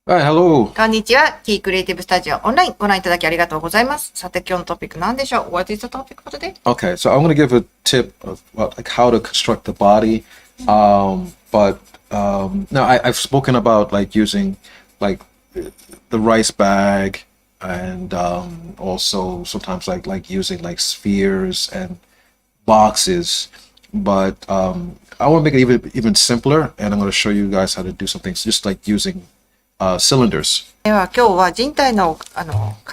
Hi, hello. こんにちは。キークリエイティブスタジオオンラインご覧いただきありがとうございます。さて今日のトピック何でしょう？ What is the topic for today? Okay, so I'm going to give a tip of like how to construct the body. But now I've spoken about like using like the rice bag and also sometimes like using like spheres and boxes. But I want to make it even simpler, and I'm going to show you guys how to do something just like using cylinders. では今日は人体の書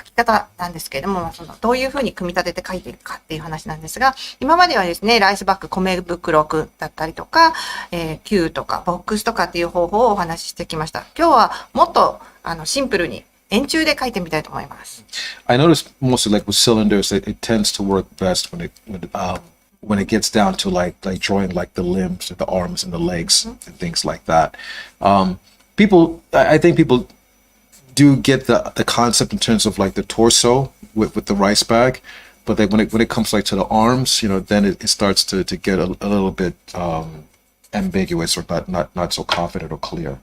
き方なんですけれども、どういうふうに組み立てて書いていくかっていう話なんですが、今まではですね、ライスバッグ、米袋くだったりとか、キューとかボックスとかっていう方法をお話ししてきました。今日はもっとシンプルに円柱で書いてみたいと思います。I noticed mostly like with cylinders, it tends to work best when it gets down to like drawing like the limbs, the arms and the legs and things like that. I think people do get the concept in terms of like the torso with the rice bag, but then when it comes like to the arms, then it starts to get a little bit ambiguous or not so confident or clear.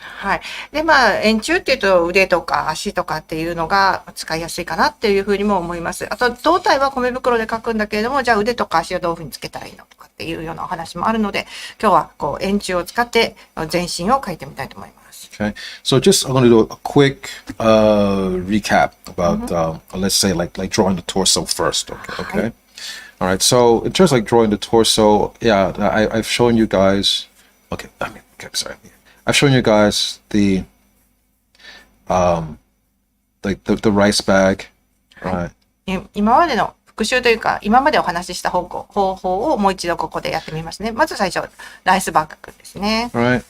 はい。で、円柱っていうと腕とか足とかっていうのが使いやすいかなっていうふうにも思います。あと、胴体は米袋で書くんだけれども、じゃあ腕とか足をどういうふうにつけたらいいのとかっていうようなお話もあるので、今日は円柱を使って全身を書いてみたいと思います。Okay, so I'm going to do a quick recap about, let's say like drawing the torso first. Okay. All right. So in terms of like drawing the torso, yeah, I've shown you guys. Sorry. I've shown you guys the rice bag, right? 今までの復習というか、今までお話しした方法をもう一度ここでやってみますね。まず最初、ライスバッグですね。Right.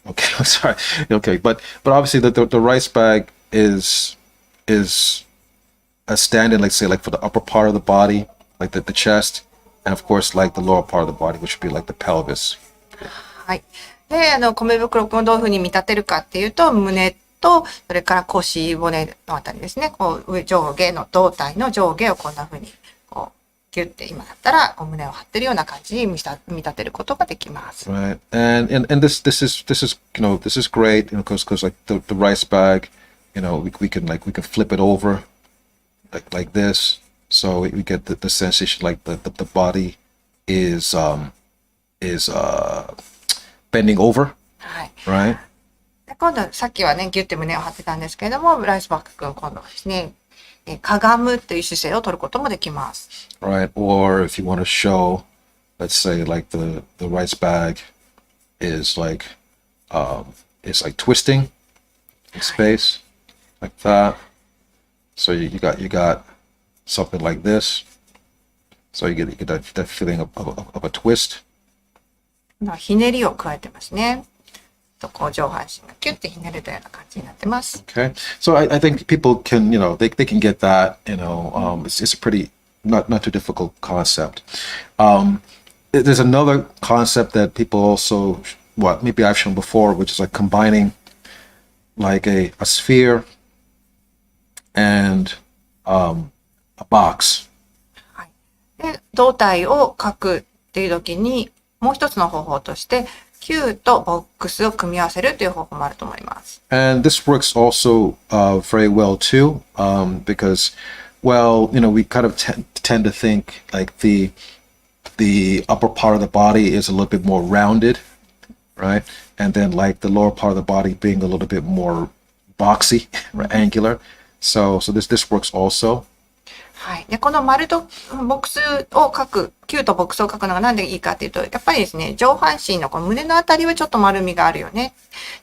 Okay, I'm sorry. Okay, but obviously the rice bag is a stand-in, like say like for the upper part of the body, like the chest, and of course like the lower part of the body, which would be like the pelvis. はい。で、米袋くんをどういうふうに見立てるかっていうと、胸と、それから腰骨のあたりですね。こう、上下の胴体の上下をこんなふうに、こう、ギュッて今だったら、胸を張ってるような感じに見立てることができます。Right. And this is this is great, because like the rice bag, we can flip it over like this, so we get the sensation like the body is bending over, はい。right? で今度、さっきはね、ギュッて胸を張ってたんですけれども、ライスバッグくん、今度はですね、かがむという姿勢を取ることもできます。Right. Or if you want to show, let's say like the rice bag is like twisting in space like that. So you got something like this. So you get that feeling of a twist. ひねりを加えてますね。こう上半身がキュッてひねれたような感じになってます。Okay. So I think people can, they can get that, it's a pretty not too difficult concept. There's another concept that people also, maybe I've shown before, which is like combining like a sphere and a box. はい。で、胴体を描くっていう時に、もう一つの方法として、キューとボックスを組み合わせるという方法もあると思います。And this works also very well too, because, well, we kind of tend to think like the upper part of the body is a little bit more rounded, right? And then like the lower part of the body being a little bit more boxy or angular. So this works also. はい。で、この丸とボックスを書く、キューとボックスを書くのがなんでいいかっていうと、やっぱりですね、上半身のこの胸のあたりはちょっと丸みがあるよね。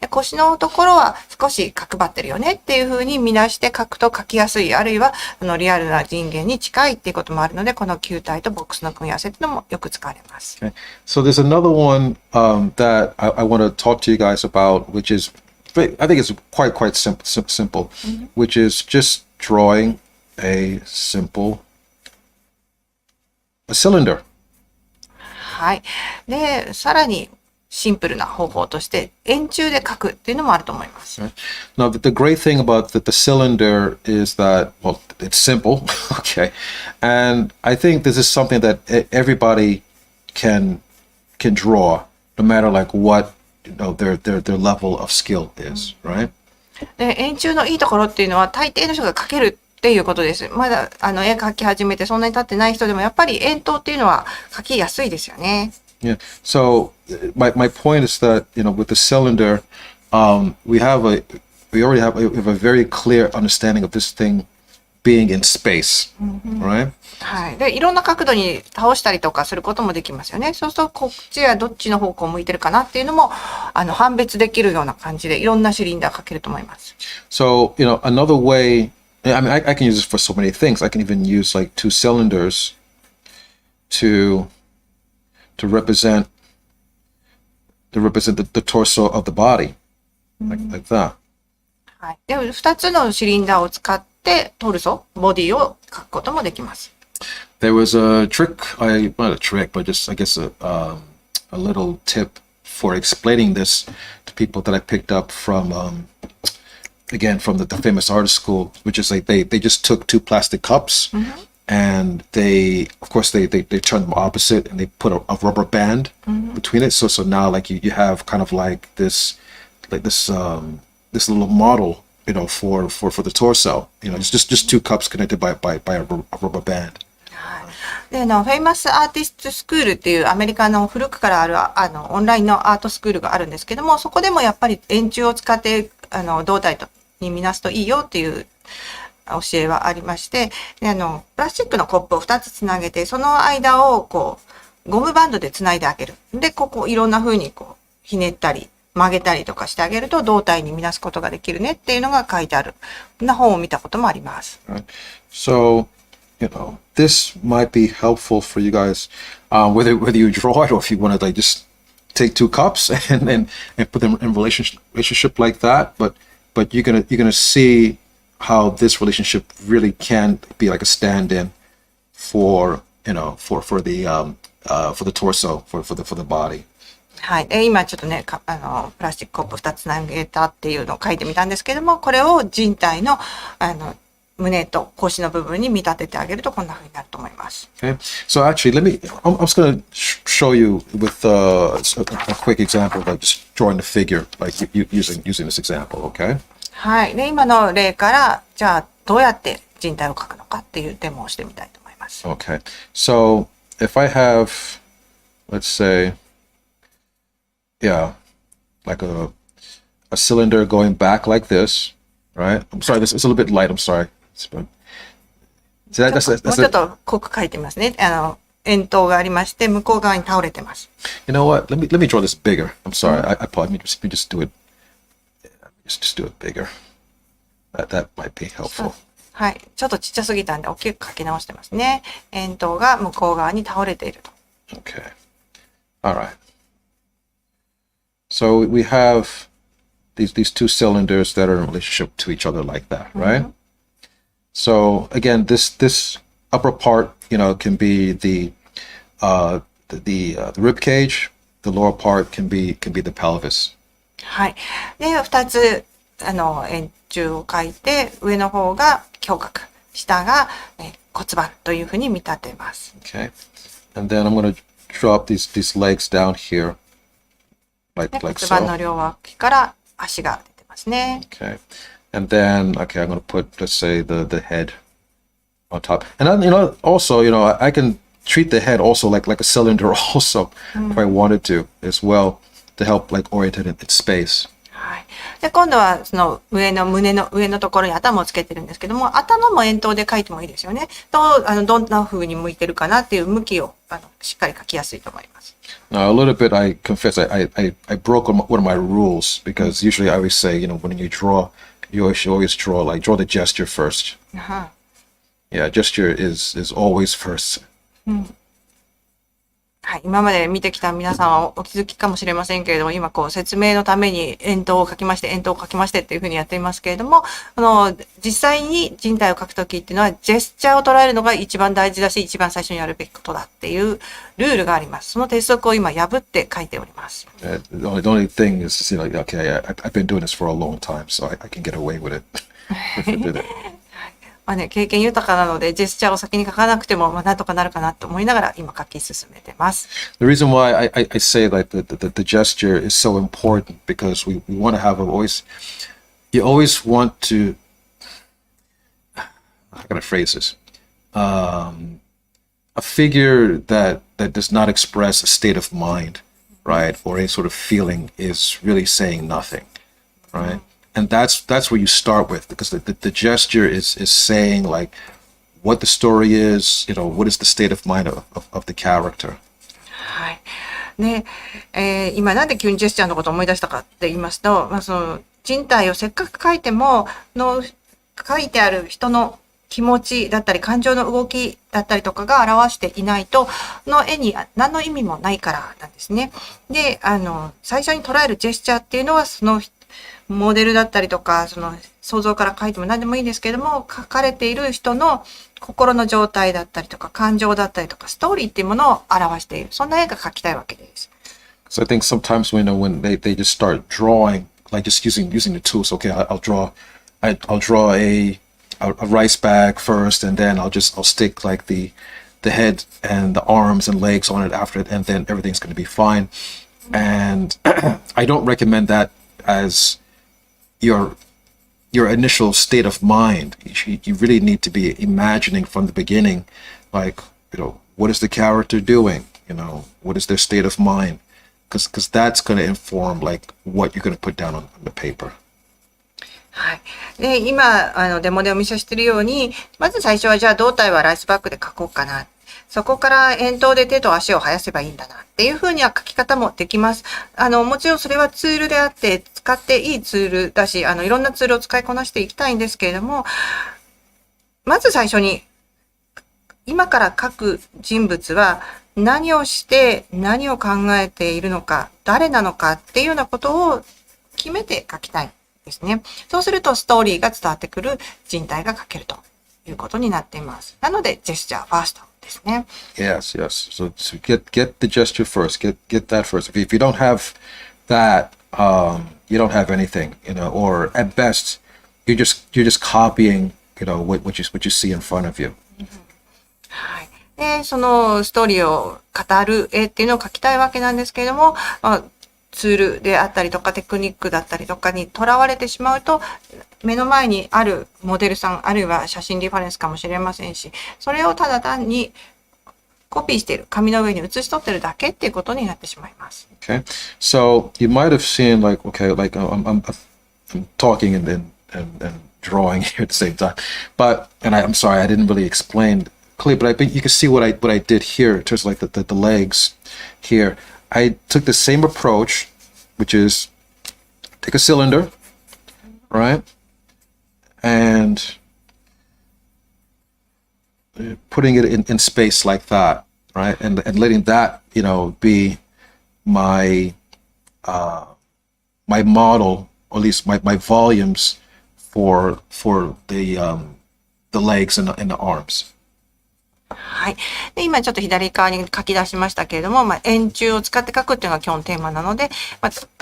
で、腰のところは少し角張ってるよねっていう風に見出して書くと書きやすい、あるいはリアルな人間に近いっていうこともあるので、このキュー体とボックスの組み合わせっていうのもよく使われます。Okay. So there's another one that I want to talk to you guys about, which is, I think it's quite simple, which is just drawing a cylinder. はい。で、さらにシンプルな方法として、円柱で書くっていうのもあると思います。Right. Now, the great thing about the cylinder is that, well, it's simple, okay? And I think this is something that everybody can draw, no matter like what their level of skill is, right? で、円柱のいいところっていうのは大抵の人が描けるっていうことです。まだ絵描き始めてそんなに経ってない人でもやっぱり円筒っていうのは描きやすいですよね。Yeah. So my point is that with the cylinder, we already have a very clear understanding of this thing being in space, right? はい。で、いろんな角度に倒したりとかすることもできますよね。そうするとこっちはどっちの方向向いてるかなっていうのも判別できるような感じでいろんなシリンダー描けると思います。So another way. I mean, I can use this for so many things. I can even use like two cylinders to represent the torso of the body, like that. はい。で、2つのシリンダーを使ってトルソ、ボディを描くこともできます。There was a trick, not a trick, but just I guess a little tip for explaining this to people that I picked up from again from the famous artist school, which is like they just took two plastic cups and they turned them opposite and they put a rubber band between it. So now like you have kind of like this little model, for the torso. It's just two cups connected by a rubber band. で、フェイマスアーティストスクールっていうアメリカの古くからあるオンラインのアートスクールがあるんですけども、そこでもやっぱり円柱を使って胴体に見なすといいよっていう教えはありまして、でプラスチックのコップを2つつなげて、その間をこうゴムバンドでつないであげる。で、ここいろんな風にこうひねったり曲げたりとかしてあげると胴体に見なすことができるねっていうのが書いてある。こんな本を見たこともあります。So, this might be helpful for you guys, whether you draw it or if you want to like just take two cups and put them in relationship like that. But you're gonna see how this relationship really can be like a stand-in for the torso for the body. はい。今ちょっとね、プラスチックコップ2つ投げたっていうのを書いてみたんですけども、これを人体の胸と腰の部分に見立ててあげるとこんな風になると思います。Okay. So actually, I'm just going to show you with a quick example of like just drawing the figure, like using this example, okay? はい。で、今の例から、じゃあどうやって人体を描くのかっていうデモをしてみたいと思います。Okay. So if I have, let's say, like a cylinder going back like this, right? I'm sorry, it's a little bit light. I'm sorry. もうちょっと濃く書いてますね。円筒がありまして、向こう側に倒れてます。You know what? Let me draw this bigger. I'm sorry. I probably just do it. Just do it bigger. That might be helpful. はい。ちょっとちっちゃすぎたんで、大きく書き直してますね。円筒が向こう側に倒れていると。Okay. All right. So we have these two cylinders that are in relationship to each other like that, right? So again, this upper part, can be the rib cage. The lower part can be the pelvis. はい。で、2つ、円柱を描いて、上の方が胸郭、下が、骨盤というふうに見立てます。Okay. And then I'm going to drop these legs down here, like 骨盤の両脇から足が出てますね。Okay. And then, okay, I'm going to put, let's say, the head on top. And then, also, I can treat the head also like a cylinder also, if I wanted to as well, to help like orient it in space. はい。で、今度はその胸の上のところに頭をつけてるんですけども、頭も円筒で描いてもいいですよね。どんな風に向いてるかなっていう向きをしっかり描きやすいと思います。Now, a little bit, I confess, I broke one of my rules because usually I always say, when you draw, you always draw the gesture first. Yeah, gesture is always first. はい。今まで見てきた皆さんはお気づきかもしれませんけれども、今説明のために円筒を描きましてっていうふうにやっていますけれども、実際に人体を描くときっていうのは、ジェスチャーを捉えるのが一番大事だし、一番最初にやるべきことだっていうルールがあります。その鉄則を今破って書いております。The only thing is, okay, I've been doing this for a long time, so I can get away with it. まあね、経験豊かなので、ジェスチャーを先に書かなくても、まあ、なんとかなるかなと思いながら、今書き進めてます。The reason why I say that the gesture is so important because we want to have you always want to, how can I phrase this? A figure that does not express a state of mind, right, or any sort of feeling is really saying nothing, right? And that's where you start with, because the gesture is saying like what the story is, what is the state of mind of the character. はい。ね、今なんで急にジェスチャーのことを思い出したかって言いますと、まあ、その人体をせっかく書いても書いてある人の気持ちだったり感情の動きだったりとかが表していないとの絵に何の意味もないからなんですね。で、最初に捉えるジェスチャーっていうのはそのモデルだったりとかその想像から書いても何でもいいんですけれども、書かれている人の心の状態だったりとか感情だったりとかストーリーっていうものを表している、そんな絵が描きたいわけです。So I think sometimes when they just start drawing, like just using the tools. Okay, I'll draw a rice bag first, and then I'll stick like the head and the arms and legs on it after it, and then everything's going to be fine. And I don't recommend that as your initial state of mind. You really need to be imagining from the beginning, like, what is the character doing? What is their state of mind? Because that's going to inform like what you're going to put down on the paper. はい。で、今、デモでお見せしているように、まず最初はじゃあ胴体はライスバッグで描こうかな。そこから円筒で手と足を生やせばいいんだなっていうふうには書き方もできます。もちろんそれはツールであって、使っていいツールだし、いろんなツールを使いこなしていきたいんですけれども、まず最初に、今から描く人物は何をして何を考えているのか、誰なのかっていうようなことを決めて描きたい。ですね。そうするとストーリーが伝わってくる人体が描けるということになっています。なのでジェスチャーファーストですね。Yes. So get the gesture first. Get that first. If you don't have that, you don't have anything, or at best, you're just copying, what you see in front of you. はい。で、そのストーリーを語る絵っていうのを描きたいわけなんですけれども、ツールであったりとかテクニックだったりとかにとらわれてしまうと、目の前にあるモデルさんあるいは写真リファレンスかもしれませんし、それをただ単にコピーしている紙の上に写し取ってるだけっていうことになってしまいます。Okay, so you might have seen like I'm talking and drawing here at the same time, I'm sorry I didn't really explain clearly, but I think you can see what I did here in terms of like the legs here. I took the same approach, which is take a cylinder, right? And putting it in space like that, right? And letting that, be my my model, or at least my volumes for the legs and the arms. はい。で、今ちょっと左側に書き出しましたけれども、円柱を使って書くっていうのが今日のテーマなので、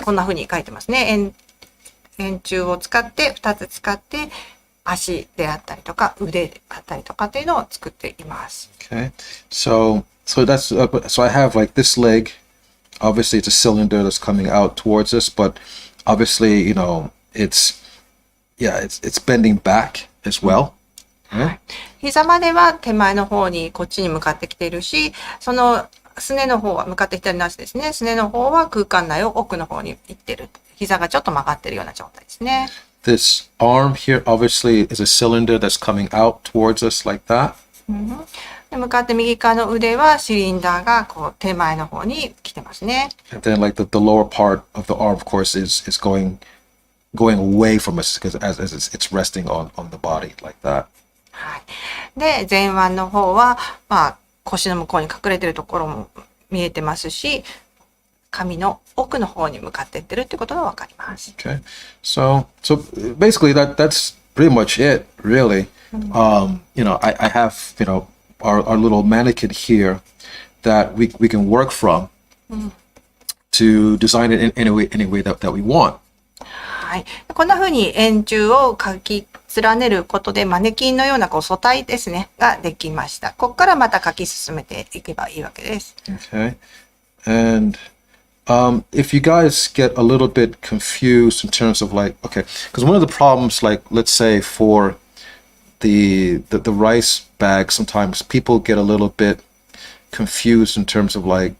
こんな風に書いてますね。円柱を使って、2つ使って、足であったりとか、腕であったりとかっていうのを作っています。Okay. So I have like this leg. Obviously, it's a cylinder that's coming out towards us, but obviously, it's bending back as well. はい、膝までは手前の方にこっちに向かってきているし、そのすねの方は向かってきてるなしですね。すねの方は空間内を奥の方に行ってる。膝がちょっと曲がってるような状態ですね。This arm here obviously is a cylinder that's coming out towards us like that. で向かって右側の腕はシリンダーがこう手前の方に来てますね。And then like the lower part of the arm, of course, is going away from us because as it's resting on the body like that. はい。で、前腕の方は、腰の向こうに隠れてるところも見えてますし、髪の奥の方に向かっていってるってことがわかります。Okay. So basically that's pretty much it, really. I have, our little mannequin here that we can work from to design it in any way that we want. ははい。こんな風に円柱を書き連ねることで、マネキンのような素体ですね、ができました。ここからまた書き進めていけばいいわけです。Okay. And if you guys get a little bit confused in terms of like, okay, because one of the problems, like, let's say for the rice bag, sometimes people get a little bit confused in terms of like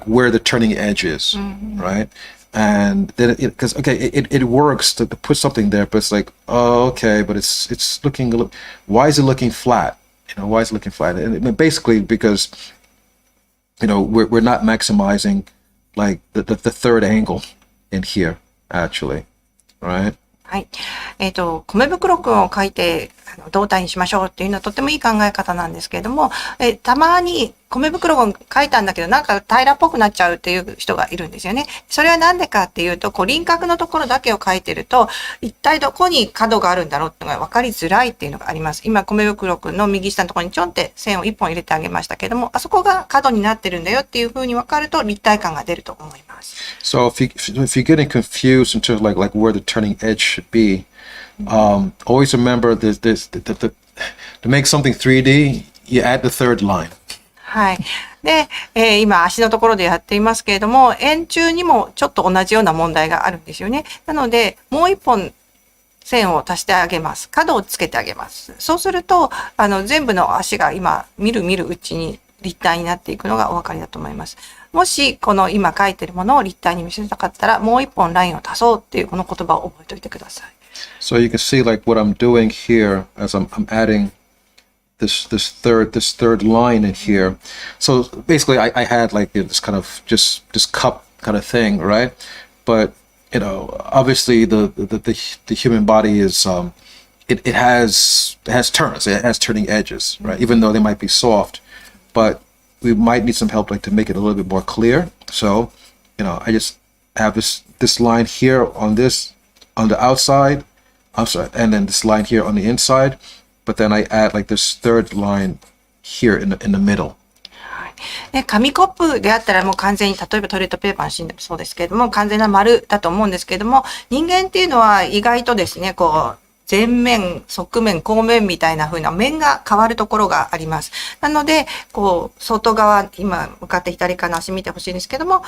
where the turning edge is, right? And then because it works to put something there, but it's like, oh, okay, but it's looking a little. Why is it looking flat? Why is it looking flat? And basically because we're not maximizing like the third angle in here actually, right? はい。米袋くんを書いて、胴体にしましょうっていうのはとてもいい考え方なんですけれども、たまに米袋くん書いたんだけど、なんか平らっぽくなっちゃうっていう人がいるんですよね。それはなんでかっていうと、輪郭のところだけを書いてると、一体どこに角があるんだろうっていうのが分かりづらいっていうのがあります。今、米袋くんの右下のところにちょんって線を一本入れてあげましたけれども、あそこが角になってるんだよっていう風に分かると立体感が出ると思います。So if you're getting confused in terms of like where the turning edge should be, always remember this to make something 3D, you add the third line. はい。で、今足のところでやっていますけれども、円柱にもちょっと同じような問題があるんですよね。なので、もう一本線を足してあげます。角をつけてあげます。そうすると、全部の足が今、見るうちに立体になっていくのがお分かりだと思います。もし、この今書いてるものを立体に見せたかったら、もう一本ラインを足そうっていうこの言葉を覚えておいてください。So you can see like what I'm doing here as I'm adding this third line in here. So basically I had like this kind of just cup kind of thing, right? But obviously the human body is it has turns, it has turning edges, right? Even though they might be soft, but we might need some help like to make it a little bit more clear. So I just have this line here on the outside, I'm sorry, and then this line here on the inside, but then I add like this third line here in the middle. 紙コップであったらもう完全に、例えばトイレットペーパーのシーンでもそうですけれども、完全な丸だと思うんですけれども、人間っていうのは意外とですね、前面、側面、後面みたいな風な面が変わるところがあります。なので、外側、今向かって左側の足見てほしいんですけども、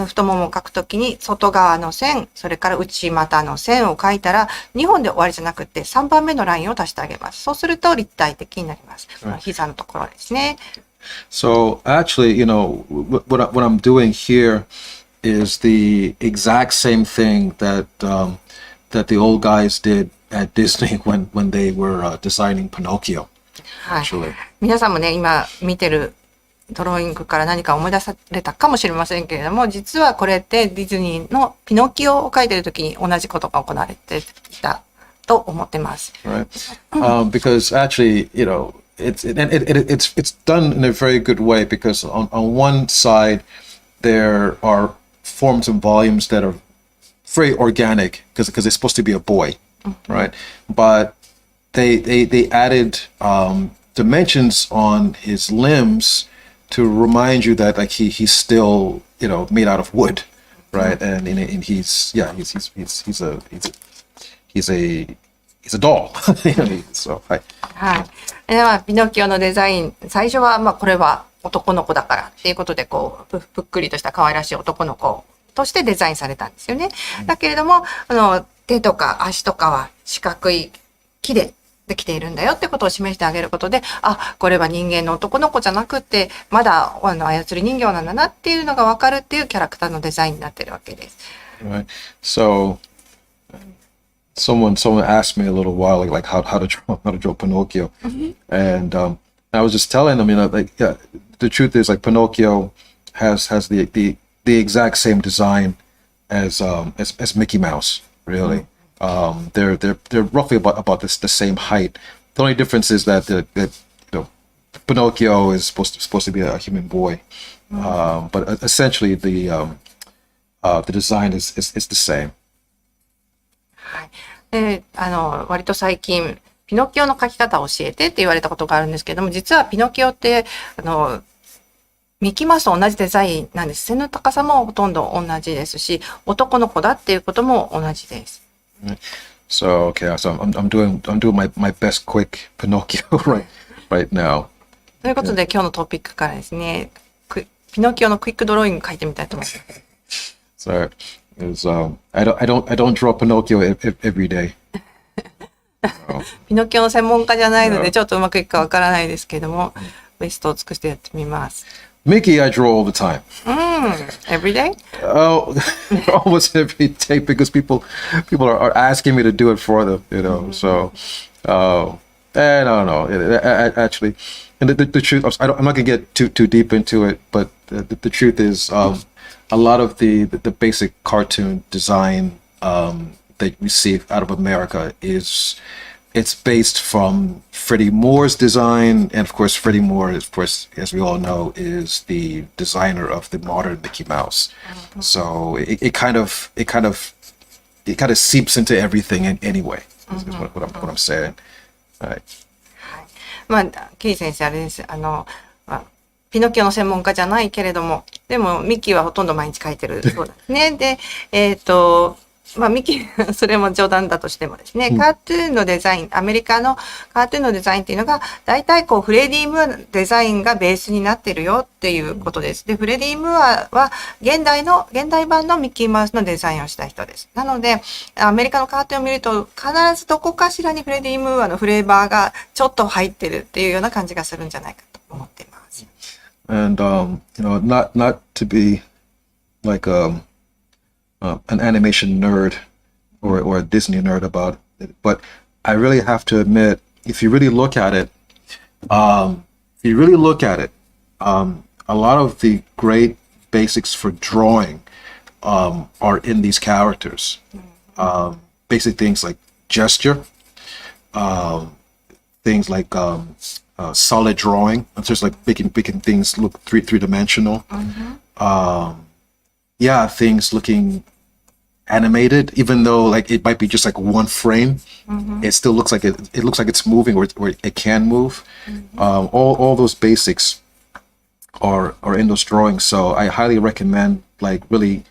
太ももを描くときに外側の線、それから内股の線を描いたら、2本で終わりじゃなくて3番目のラインを足してあげます。そうすると立体的になります。膝のところですね。So actually, what I'm doing here is the exact same thing that the old guys did at Disney when they were designing Pinocchio. はい。皆さんもね、今見てるドローイングから何か思い出されたかもしれませんけれども、実はこれってディズニーのピノキオを描いてる時に同じことが行われていたと思ってます。Right. Because actually, it's done in a very good way because on one side there are forms and volumes that are very organic because they're supposed to be a boy, right? But they added dimensions on his limbs to remind you that like he's still made out of wood, right? And he's a doll. So, はい。はい。では、ピノキオのデザイン、最初は、これは男の子だからっていうことで、ぷっくりとした可愛らしい男の子としてデザインされたんですよね。だけれども、手とか足とかは四角い木でできているんだよってことを示してあげることで、あ、これは人間の男の子じゃなくて、まだ操り人形なんだなっていうのがわかるっていうキャラクターのデザインになってるわけです。Right. So, someone asked me a little while like how to draw Pinocchio, and I was just telling them, the truth is like Pinocchio has the exact same design as Mickey Mouse, really. They're roughly about the same height. The only difference is that Pinocchio is supposed to be a human boy, but essentially the design is the same. はい。で、割と最近、ピノキオの描き方を教えてって言われたことがあるんですけども、実はピノキオって、ミッキーマウスと同じデザインなんです。背の高さもほとんど同じですし、男の子だっていうことも同じです。So okay, so I'm doing my best quick Pinocchio right now. ということで、今日のトピックからですね、ピノキオのクイックドローイング書いてみたいと思います。So I don't draw Pinocchio every day. ピノキオの専門家じゃないので、ちょっとうまくいくかわからないですけれども、ベストを尽くしてやってみます。Mickey, I draw all the time. Every day? Oh, almost every day because people are asking me to do it for them, you know. So, no. Actually, and the truth, I'm not gonna get too deep into it, but the truth is, a lot of the basic cartoon design that we see out of America it's based from Freddie Moore's design, and of course Freddie Moore, of course, as we all know, is the designer of the modern Mickey Mouse. So it kind of seeps into everything anyway. Is what I'm saying. Right. まあ、キー先生あれです。ピノキオの専門家じゃないけれども、でもミッキーはほとんど毎日描いてるそうですね。で、まあ、ミキ、それも冗談だとしてもですね、カートゥーンのデザイン、アメリカのカートゥーンのデザインっていうのが、大体こう、フレディ・ムーアのデザインがベースになってるよっていうことです。で、フレディ・ムーアは、現代版のミッキーマウスのデザインをした人です。なので、アメリカのカートゥーンを見ると、必ずどこかしらにフレディ・ムーアのフレーバーがちょっと入ってるっていうような感じがするんじゃないかと思っています。And, not to be like, an animation nerd or a Disney nerd about it, but I really have to admit, if you really look at it, a lot of the great basics for drawing are in these characters. Basic things like gesture, things like solid drawing, and just like making things look three-dimensional. Things looking animated, even though like it might be just like one frame, it still looks like it looks like it's moving or it can move. All those basics are in those drawings, so I highly recommend like really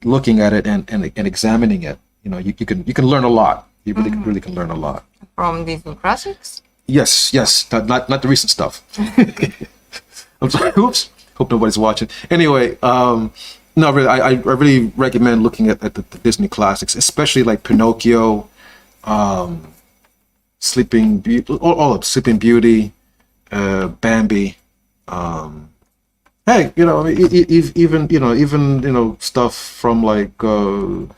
looking at it and examining it. You know, you can learn a lot. You really can learn a lot from Disney classics. Yes, not the recent stuff. I'm sorry. Oops. Hope nobody's watching. Anyway, no, really, I really recommend looking at the Disney classics, especially like Pinocchio, Sleeping Beauty, all of Sleeping Beauty, Bambi. Hey, you know, even stuff from like Little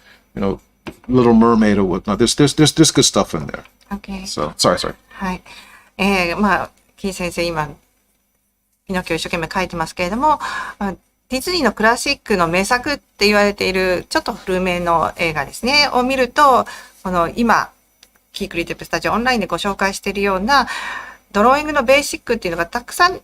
Mermaid or whatnot. There's good stuff in there. Okay. So sorry. はい。まあ、キー先生今ピノキオ一生懸命描いてますけれども、ディズニーのクラシックの名作って言われているちょっと古めの映画ですねを見ると、この今キークリエイティブスタジオオンラインでご紹介しているようなドローイングのベーシックっていうのがたくさん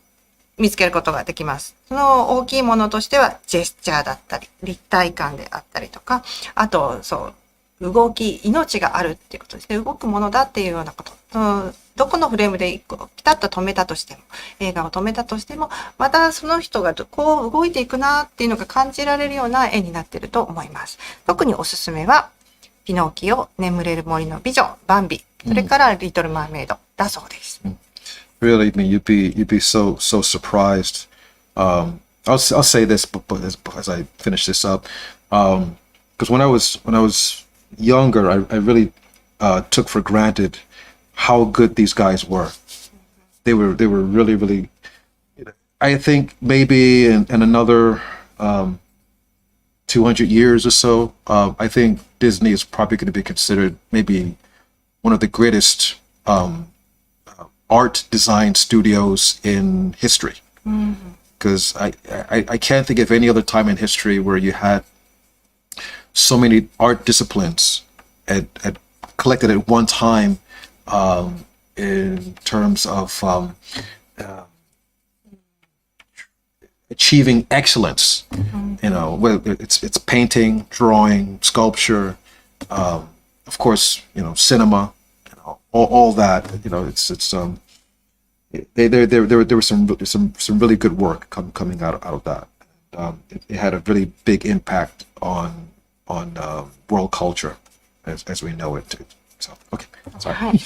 見つけることができます。その大きいものとしてはジェスチャーだったり立体感であったりとか、あと動き、命があるっていうことですね。動くものだっていうようなこと。どこのフレームでピタッと止めたとしても、映画を止めたとしても、またその人がこう動いていくなっていうのが感じられるような絵になっていると思います。特におすすめは、ピノキオ、眠れる森の美女、バンビ、それからリトル・マーメイドだそうです。Really, I mean, you'd be so surprised. I'll say this, but as I finish this up, because when I was younger, I really took for granted how good these guys were. They were really. I think maybe in another 200 years or so, I think Disney is probably going to be considered maybe one of the greatest art design studios in history. Because I can't think of any other time in history where you had so many art disciplines at collected at one time in terms of achieving excellence. You know, whether it's painting, drawing, sculpture, of course, cinema, all that. There was some really good work coming out of that. It had a really big impact on world culture. as we know it. So, okay. Sorry. はい。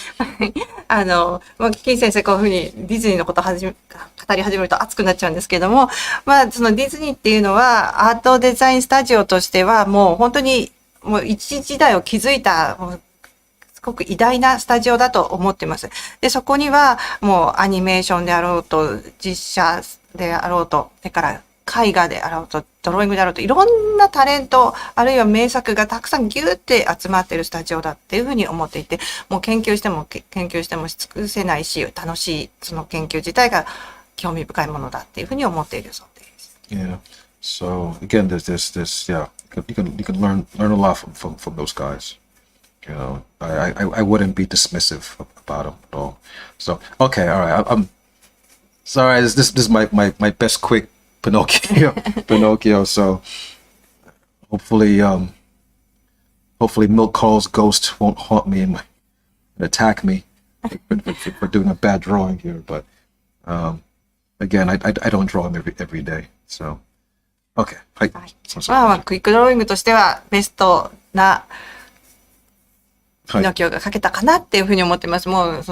キー先生こういうふうにディズニーのことを語り始めると熱くなっちゃうんですけれども、そのディズニーっていうのはアートデザインスタジオとしてはもう本当にもう一時代を築いた、もうすごく偉大なスタジオだと思っています。で、そこにはもうアニメーションであろうと、実写であろうと、それから絵画であろうと、ドローイングであろうと、いろんなタレント、あるいは名作がたくさんギューって集まっているスタジオだっていうふうに思っていて、もう研究してもし尽くせないし、楽しい、その研究自体が興味深いものだっていうふうに思っているそうです。Yeah. So again, there's this. Yeah, you can learn a lot from those guys. You know, I wouldn't be dismissive about them at all. So okay, all right. I'm sorry. This is my best quick Pinocchio. So hopefully Milk Carl's ghost won't haunt me and attack me for doing a bad drawing here. But again, I don't draw him every day. So okay. はい。クイックドローイングとしてはベストなピノキオが描けたかなっていうふうに思ってます。もう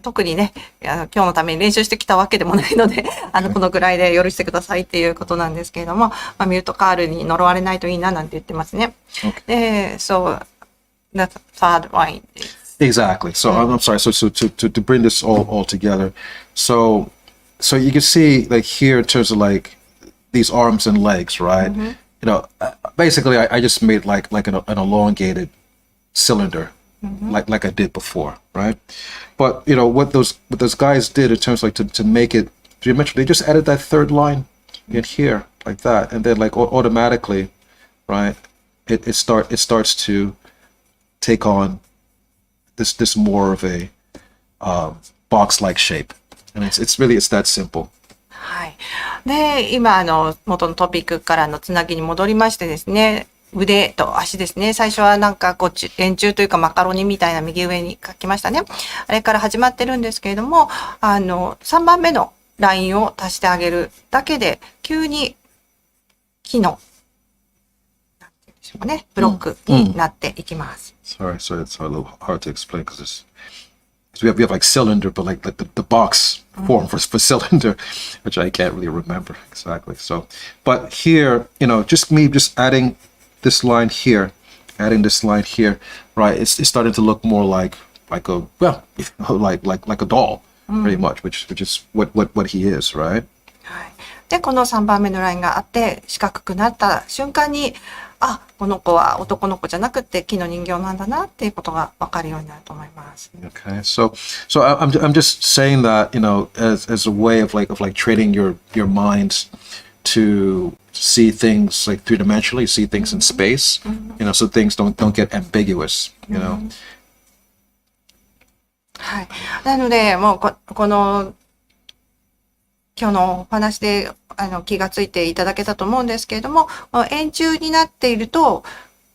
特にね、今日のために練習してきたわけでもないので、このぐらいで許してくださいっていうことなんですけれども、ミルトカールに呪われないといいななんて言ってますね。So the third line is exactly. So I'm sorry. So to bring this all together, so you can see like here in terms of like these arms and legs, right? You know, basically I just made like an elongated cylinder. Like I did before, right? But you know what those guys did in terms like to make it three-dimensional, they just added that third line in here like that, and then like automatically, right? It starts to take on this more of a box-like shape, and it's that simple. はい。で、今元のトピックからのつなぎに戻りましてですね。腕と足ですね。最初はなんか円柱というかマカロニみたいな右上に書きましたね。あれから始まってるんですけれども、3番目のラインを足してあげるだけで、急に木の、なんていうんでしょうかね、ブロックになっていきます。Sorry, it's a little hard to explain because we have like cylinder, but like the box form for cylinder, which I can't really remember exactly. So, but here, you know, just adding this line here, right? It's starting to look more like a doll, pretty much, which is what he is, right? はい。で、この3番目のラインがあって、四角くなった瞬間に、この子は男の子じゃなくて木の人形なんだなっていうことがわかるようになると思います。Okay, so I'm just saying that, you know, as a way of like training your minds to see things like three-dimensionally, see things in space, you know, so things don't get ambiguous, you know. はい。なので、もうこの今日のお話で気がついていただけたと思うんですけれども、円柱になっていると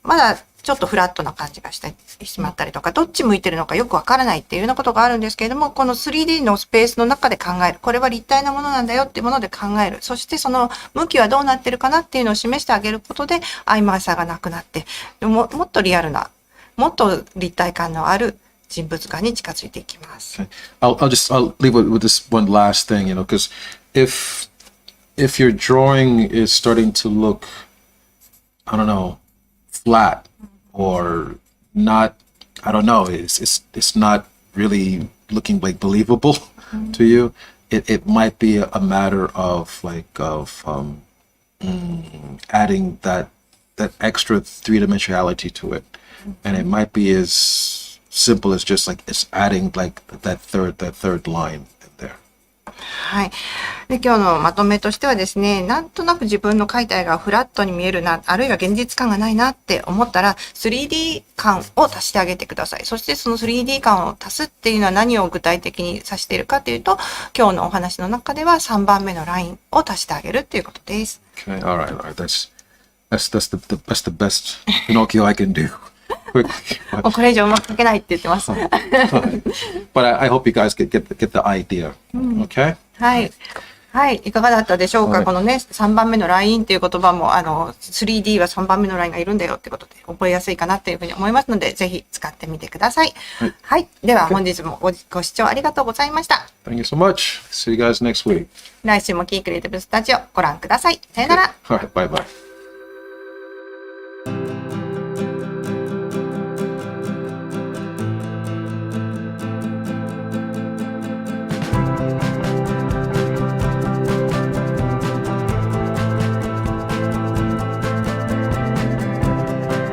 まだちょっとフラットな感じがしてしまったりとか、どっち向いてるのかよくわからないっていうようなことがあるんですけれども、この 3D のスペースの中で考える。これは立体なものなんだよっていうもので考える。そしてその向きはどうなってるかなっていうのを示してあげることで曖昧さがなくなって、もっとリアルな、もっと立体感のある人物画に近づいていきます。Okay. I'll leave with this one last thing, you know, because if your drawing is starting to look, I don't know, flat or not, I don't know, it's not really looking like believable to you. It might be a matter of adding that extra three-dimensionality to it, and it might be as simple as just like it's adding like that third line in there. はい。で、今日のまとめとしてはですね、なんとなく自分の描いた絵がフラットに見えるな、あるいは現実感がないなって思ったら、3D 感を足してあげてください。そしてその 3D 感を足すっていうのは何を具体的に指しているかというと、今日のお話の中では3番目のラインを足してあげるっていうことです。Okay, all right. That's the best Pinocchio I can do. もうこれ以上うまく描けないって言ってます。But I hope you guys get the idea. Okay? はい。はい。いかがだったでしょうか、はいこのね、3番目のラインっていう言葉も、3D は3番目のラインがいるんだよってことで、覚えやすいかなっていうふうに思いますので、ぜひ使ってみてください。はい。では、本日もご視聴ありがとうございました。Thank you so much. See you guys next week. 来週もキークリエイティブスタジオご覧ください。さよなら。 All right, bye bye.